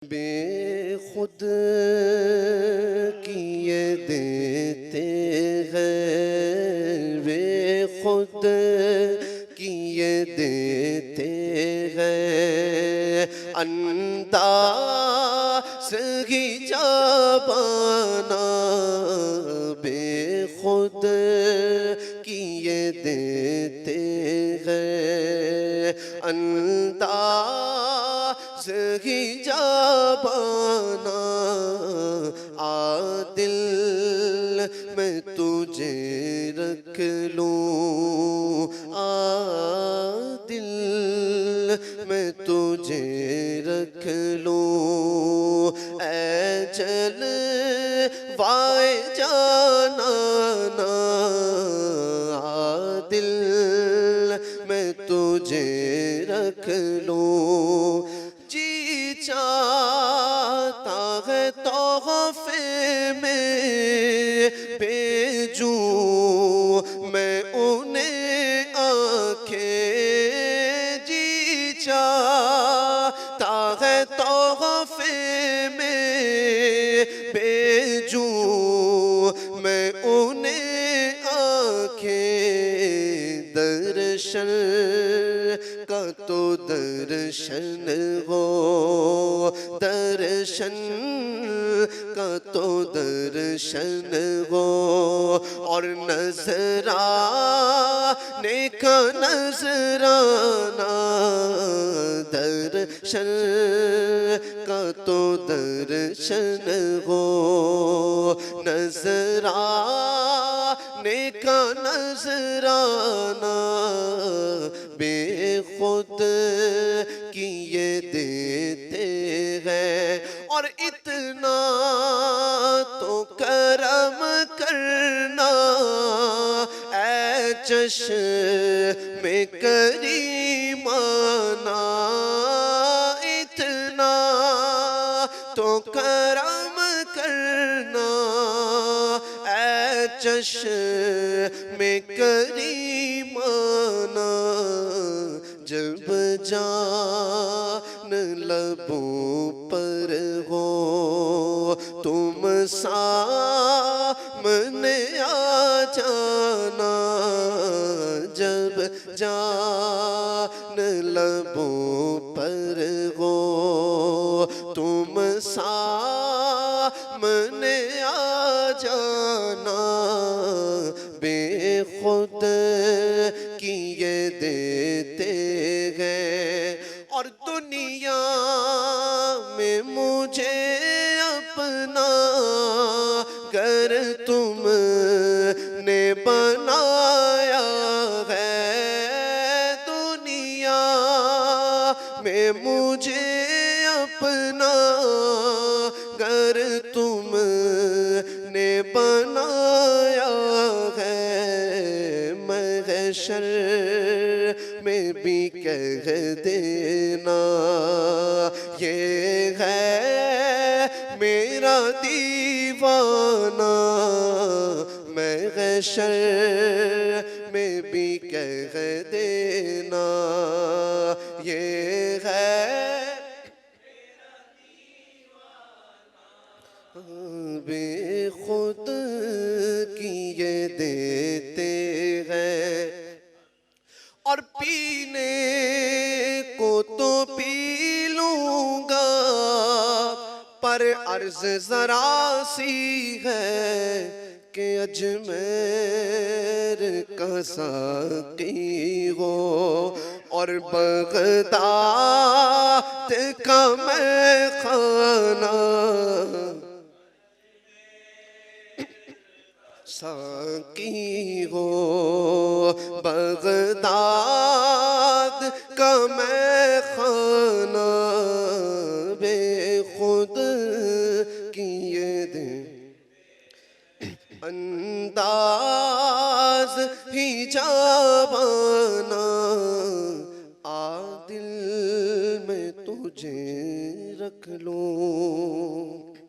बेखुद किए देते हैं, बेखुद किए देते हैं, अंदाज़ ही जाबाना बेखुद किए देते हैं, अंदाज़ ही जाबाना आदिल मैं तुझे रख लूं, आदिल मैं तुझे रख लूं, ऐ चल वाए जाना ना आदिल मैं तुझे रख लूं, जी चाहता है तोहफे में भेजूं मैं उन्हें आंखें, जी चाहता है तोहफे में भेजूं मैं उन्हें आंखें, दर्शन का तो दर्शन हो, दर्शन का तो दर्शन हो, और नजराने का नजराना, दर्शन का तो दर्शन हो, नजराने का नजराना बेखुद किए देते हैं, और इतना तो करम करना ऐ चश्मे करीमाना, इतना तो करम करना ऐ चश्मे करीमाना, जब जान लबों पर हो तुम सामने आ जाना, जब जान लबों पर हो तुम सामने आ जाना, बेखुद किए देते हैं, और दुनिया में मुझे अपना घर तुमने बनाया है, दुनिया में मुझे अपना घर तुमने बनाया है, महशर में भी कह देना ये है मेरा दीवाना, महशर में भी कह देना ये है बेखुद किए देते हैं, और पीने को तो पी लूंगा पर अर्ज जरा सी है कि अजमेर का साकी हो, और बगदाद का मैं खाना साकी हो, बगदाद का मैं खाना बेखुद किए दे, अंदाज ही जाबाना आदिल में तुझे रख लूं।